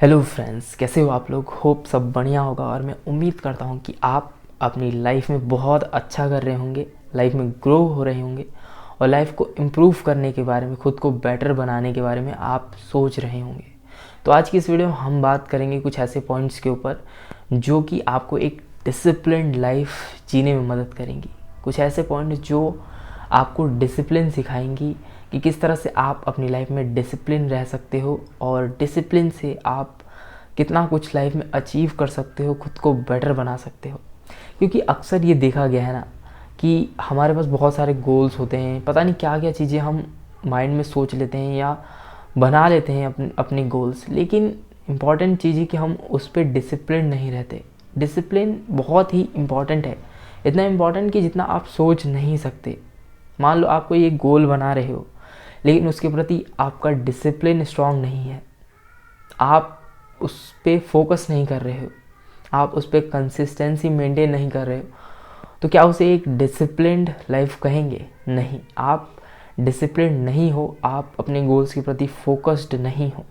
Hello friends, कैसे हो आप लोग। होप सब बढ़िया होगा और मैं उम्मीद करता हूँ कि आप अपनी लाइफ में बहुत अच्छा कर रहे होंगे, लाइफ में ग्रो हो रहे होंगे और लाइफ को इम्प्रूव करने के बारे में, खुद को बेटर बनाने के बारे में आप सोच रहे होंगे। तो आज की इस वीडियो में हम बात करेंगे कुछ ऐसे पॉइंट्स के ऊपर जो कि आपको एक डिसिप्लिन्ड लाइफ जीने में मदद करेंगी। कुछ ऐसे पॉइंट जो आपको डिसिप्लिन सिखाएंगी कि किस तरह से आप अपनी लाइफ में डिसिप्लिन रह सकते हो और डिसिप्लिन से आप कितना कुछ लाइफ में अचीव कर सकते हो, खुद को बेटर बना सकते हो। क्योंकि अक्सर ये देखा गया है ना कि हमारे पास बहुत सारे गोल्स होते हैं, पता नहीं क्या क्या चीज़ें हम माइंड में सोच लेते हैं या बना लेते हैं अपने गोल्स, लेकिन इम्पॉर्टेंट चीज़ है कि हम उस पर डिसिप्लिन नहीं रहते। डिसिप्लिन बहुत ही इम्पॉर्टेंट है, इतना इम्पॉर्टेंट कि जितना आप सोच नहीं सकते। मान लो आप कोई एक गोल बना रहे हो लेकिन उसके प्रति आपका डिसिप्लिन स्ट्रांग नहीं है, आप उस पर फोकस नहीं कर रहे हो, आप उस पर कंसिस्टेंसी मेंटेन नहीं कर रहे हो, तो क्या उसे एक डिसिप्लिन्ड लाइफ कहेंगे? नहीं। आप डिसिप्लिन नहीं हो, आप अपने गोल्स के प्रति फोकस्ड नहीं हो।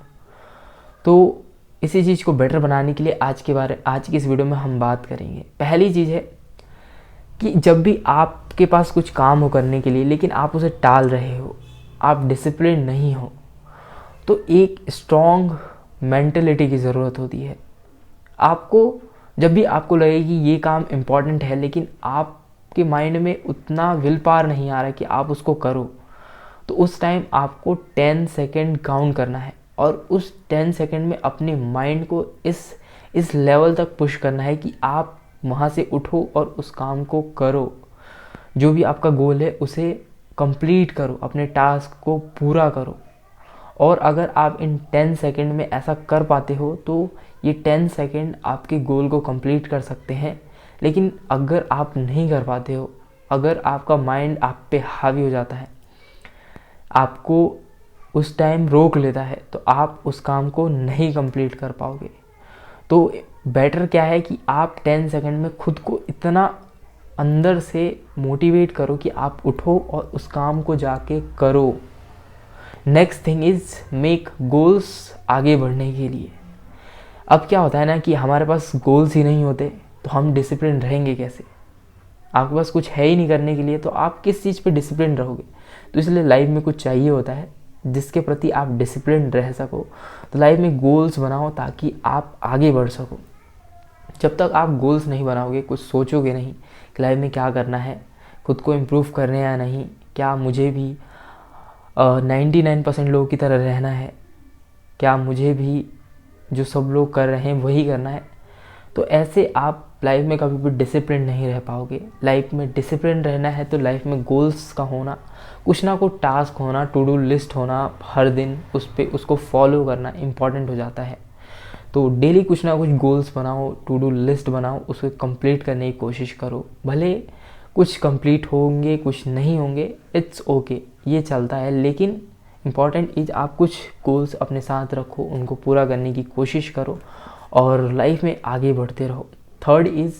तो इसी चीज़ को बेटर बनाने के लिए आज की इस वीडियो में हम बात करेंगे। पहली चीज़ है कि जब भी आपके पास कुछ काम हो करने के लिए लेकिन आप उसे टाल रहे हो, आप डिसिप्लिन नहीं हो, तो एक स्ट्रॉन्ग मेंटलिटी की ज़रूरत होती है। आपको जब भी आपको लगे कि ये काम इम्पॉर्टेंट है लेकिन आपके माइंड में उतना विल पावर नहीं आ रहा कि आप उसको करो, तो उस टाइम आपको 10 सेकेंड काउंट करना है और उस 10 सेकेंड में अपने माइंड को इस लेवल तक पुश करना है कि आप वहाँ से उठो और उस काम को करो। जो भी आपका गोल है उसे कंप्लीट करो, अपने टास्क को पूरा करो। और अगर आप इन 10 सेकेंड में ऐसा कर पाते हो तो ये 10 सेकेंड आपके गोल को कंप्लीट कर सकते हैं। लेकिन अगर आप नहीं कर पाते हो, अगर आपका माइंड आप पे हावी हो जाता है, आपको उस टाइम रोक लेता है, तो आप उस काम को नहीं कंप्लीट कर पाओगे। तो बेटर क्या है कि आप 10 सेकेंड में खुद को इतना अंदर से मोटिवेट करो कि आप उठो और उस काम को जाके करो। Next thing is make goals आगे बढ़ने के लिए। अब क्या होता है ना कि हमारे पास गोल्स ही नहीं होते तो हम डिसिप्लिन रहेंगे कैसे? आपके पास कुछ है ही नहीं करने के लिए तो आप किस चीज़ पे डिसिप्लिन रहोगे? तो इसलिए लाइफ में कुछ चाहिए होता है जिसके प्रति आप डिसिप्लिन रह सको। तो लाइफ में गोल्स बनाओ ताकि आप आगे बढ़ सको। जब तक आप गोल्स नहीं बनाओगे, कुछ सोचोगे नहीं कि लाइफ में क्या करना है, खुद को इम्प्रूव करने या नहीं, क्या मुझे भी 99% लोगों की तरह रहना है, क्या मुझे भी जो सब लोग कर रहे हैं वही करना है, तो ऐसे आप लाइफ में कभी भी डिसिप्लिन नहीं रह पाओगे। लाइफ में डिसिप्लिन रहना है तो लाइफ में गोल्स का होना, कुछ ना कुछ टास्क होना, टू डू लिस्ट होना, हर दिन उसको फॉलो करना इम्पॉर्टेंट हो जाता है। तो डेली कुछ ना कुछ गोल्स बनाओ, टू डू लिस्ट बनाओ, उसको कंप्लीट करने की कोशिश करो। भले कुछ कंप्लीट होंगे, कुछ नहीं होंगे, इट्स ओके, ये चलता है। लेकिन इम्पॉर्टेंट इज आप कुछ गोल्स अपने साथ रखो, उनको पूरा करने की कोशिश करो और लाइफ में आगे बढ़ते रहो। थर्ड इज़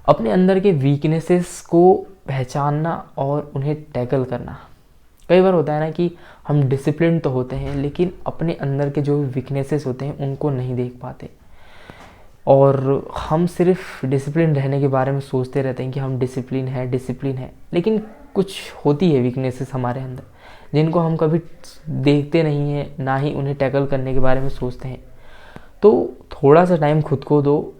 अपने अंदर के वीकनेसेस को पहचानना और उन्हें टैकल करना। कई बार होता है ना कि हम डिसिप्लिन तो होते हैं लेकिन अपने अंदर के जो वीकनेसेस होते हैं उनको नहीं देख पाते और हम सिर्फ डिसिप्लिन रहने के बारे में सोचते रहते हैं कि हम डिसिप्लिन है, लेकिन कुछ होती है वीकनेसेस हमारे अंदर जिनको हम कभी देखते नहीं हैं, ना ही उन्हें टैकल करने के बारे में सोचते हैं। तो थोड़ा सा टाइम खुद को दो।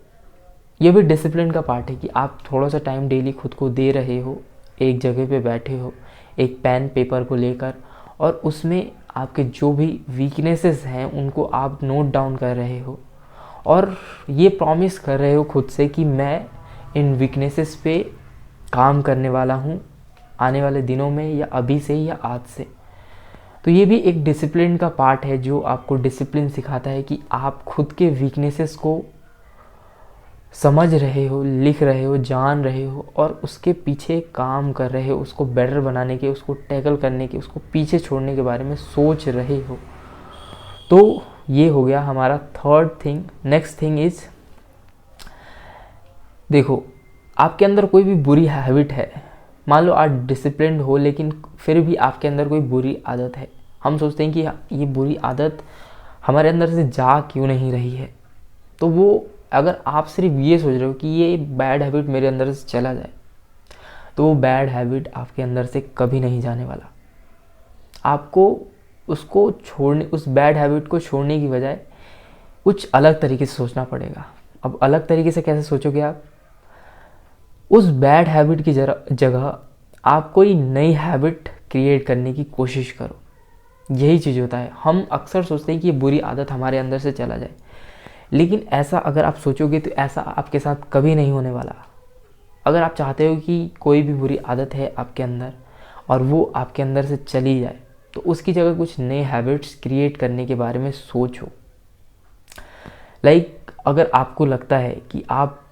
ये भी डिसिप्लिन का पार्ट है कि आप थोड़ा सा टाइम डेली खुद को दे रहे हो, एक जगह पे बैठे हो एक पेन पेपर को लेकर और उसमें आपके जो भी वीकनेसेस हैं उनको आप नोट डाउन कर रहे हो और ये प्रॉमिस कर रहे हो खुद से कि मैं इन वीकनेसेस पे काम करने वाला हूँ आने वाले दिनों में, या अभी से या आज से। तो ये भी एक डिसिप्लिन का पार्ट है जो आपको डिसिप्लिन सिखाता है कि आप खुद के वीकनेसेस को समझ रहे हो, लिख रहे हो, जान रहे हो और उसके पीछे काम कर रहे हो, उसको बेटर बनाने के, उसको टैकल करने के, उसको पीछे छोड़ने के बारे में सोच रहे हो। तो ये हो गया हमारा third thing. Next thing is, देखो आपके अंदर कोई भी बुरी हैबिट है, मान लो आप डिसिप्लिन्ड हो लेकिन फिर भी आपके अंदर कोई बुरी आदत है। हम सोचते हैं कि ये बुरी आदत हमारे अंदर से जा क्यों नहीं रही है। तो वो अगर आप सिर्फ ये सोच रहे हो कि ये बैड हैबिट मेरे अंदर से चला जाए, तो वो बैड हैबिट आपके अंदर से कभी नहीं जाने वाला। आपको उसको छोड़ने, उस बैड हैबिट को छोड़ने की बजाय कुछ अलग तरीके से सोचना पड़ेगा। अब अलग तरीके से कैसे सोचोगे आप? उस बैड हैबिट की जगह आप कोई नई हैबिट क्रिएट करने की कोशिश करो। यही चीज़ होता है, हम अक्सर सोचते हैं कि ये बुरी आदत हमारे अंदर से चला जाए, लेकिन ऐसा अगर आप सोचोगे तो ऐसा आपके साथ कभी नहीं होने वाला। अगर आप चाहते हो कि कोई भी बुरी आदत है आपके अंदर और वो आपके अंदर से चली जाए, तो उसकी जगह कुछ नए हैबिट्स क्रिएट करने के बारे में सोचो। अगर आपको लगता है कि आप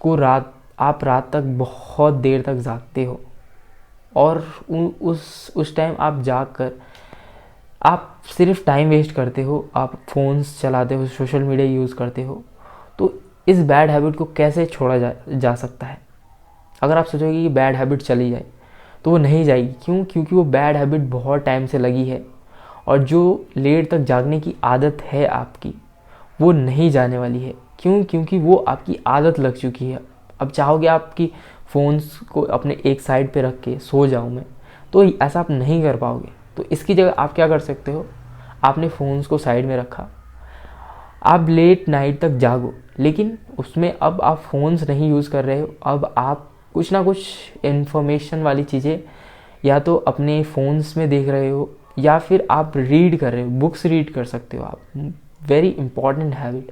रात तक बहुत देर तक जागते हो और उस टाइम आप जाग कर आप सिर्फ टाइम वेस्ट करते हो, आप फ़ोन्स चलाते हो, सोशल मीडिया यूज़ करते हो, तो इस बैड हैबिट को कैसे छोड़ा जा सकता है? अगर आप सोचोगे कि बैड हैबिट चली जाए, तो वो नहीं जाएगी। क्यों? क्योंकि वो बैड हैबिट बहुत टाइम से लगी है और जो लेट तक जागने की आदत है आपकी, वो नहीं जाने वाली है। क्यों? क्योंकि वो आपकी आदत लग चुकी है। अब चाहोगे आपकी फ़ोन्स को अपने एक साइड पे रख के सो जाऊँ मैं, तो ऐसा आप नहीं कर पाओगे। तो इसकी जगह आप क्या कर सकते हो? आपने फ़ोन्स को साइड में रखा, आप लेट नाइट तक जागो, लेकिन उसमें अब आप फ़ोन्स नहीं यूज़ कर रहे हो। अब आप कुछ ना कुछ इन्फॉर्मेशन वाली चीज़ें या तो अपने फ़ोन्स में देख रहे हो या फिर आप रीड कर रहे हो, बुक्स रीड कर सकते हो आप। Very important habit.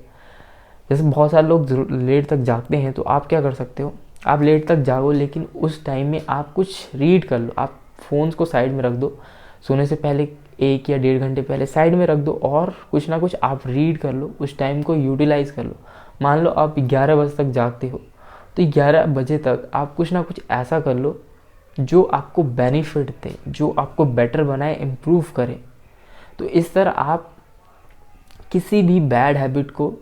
जैसे बहुत सारे लोग लेट तक जागते हैं, तो आप क्या कर सकते हो? आप लेट तक जागो, लेकिन उस टाइम में आप कुछ रीड कर लो। आप फ़ोन्स को साइड में रख दो, सोने से पहले 1 या 1.5 घंटे पहले साइड में रख दो और कुछ ना कुछ आप रीड कर लो, उस टाइम को यूटिलाइज़ कर लो। मान लो आप 11 बजे तक जागते हो, तो 11 बजे तक आप कुछ ना कुछ ऐसा कर लो जो आपको बेनिफिट दे, जो आपको बेटर बनाए, इम्प्रूव करे। तो इस तरह आप किसी भी बैड हैबिट को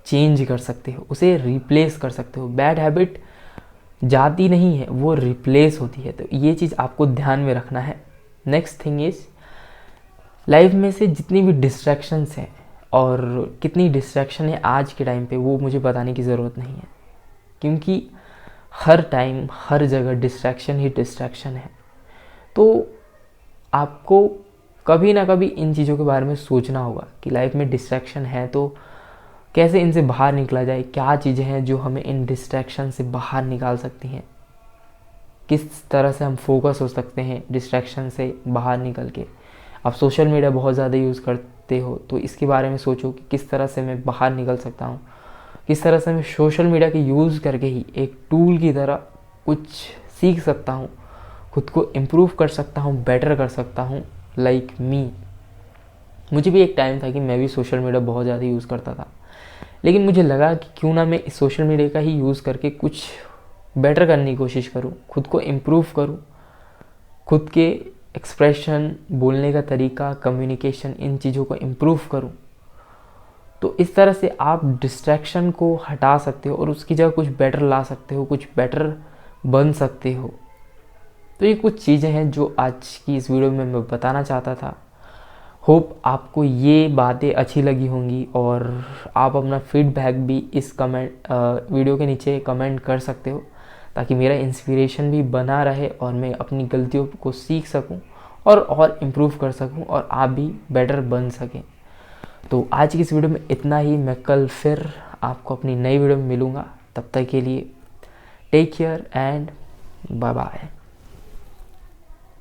चेंज कर सकते हो, उसे रिप्लेस कर सकते हो। बैड हैबिट जाती नहीं है, वो रिप्लेस होती है। तो ये चीज़ आपको ध्यान में रखना है। नेक्स्ट थिंग इज़, लाइफ में से जितनी भी डिस्ट्रैक्शंस हैं और कितनी डिस्ट्रैक्शन है आज के टाइम पे, वो मुझे बताने की ज़रूरत नहीं है, क्योंकि हर टाइम हर जगह डिस्ट्रैक्शन ही डिस्ट्रैक्शन है। तो आपको कभी ना कभी इन चीज़ों के बारे में सोचना होगा कि लाइफ में डिस्ट्रैक्शन है तो कैसे इनसे बाहर निकला जाए, क्या चीज़ें हैं जो हमें इन डिस्ट्रैक्शन से बाहर निकाल सकती हैं, किस तरह से हम फोकस हो सकते हैं डिस्ट्रैक्शन से बाहर निकल के। आप सोशल मीडिया बहुत ज़्यादा यूज़ करते हो, तो इसके बारे में सोचो कि किस तरह से मैं बाहर निकल सकता हूँ, किस तरह से मैं सोशल मीडिया के यूज़ करके ही एक टूल की तरह कुछ सीख सकता हूँ, खुद को इम्प्रूव कर सकता हूँ, बेटर कर सकता हूँ। लाइक मी, मुझे भी एक टाइम था कि मैं भी सोशल मीडिया बहुत ज़्यादा यूज़ करता था, लेकिन मुझे लगा कि क्यों ना मैं इस सोशल मीडिया का ही यूज़ करके कुछ बेटर करने की कोशिश करूँ, खुद को इम्प्रूव करूँ, खुद के एक्सप्रेशन, बोलने का तरीका, कम्युनिकेशन, इन चीज़ों को इम्प्रूव करूँ। तो इस तरह से आप डिस्ट्रैक्शन को हटा सकते हो और उसकी जगह कुछ बेटर ला सकते हो, कुछ बेटर बन सकते हो। तो ये कुछ चीज़ें हैं जो आज की इस वीडियो में मैं बताना चाहता था। होप आपको ये बातें अच्छी लगी होंगी और आप अपना फीडबैक भी इस वीडियो के नीचे कमेंट कर सकते हो, ताकि मेरा इंस्पिरेशन भी बना रहे और मैं अपनी गलतियों को सीख सकूं और इम्प्रूव कर सकूं और आप भी बेटर बन सकें। तो आज की इस वीडियो में इतना ही। मैं कल फिर आपको अपनी नई वीडियो में मिलूँगा। तब तक के लिए take care and bye bye.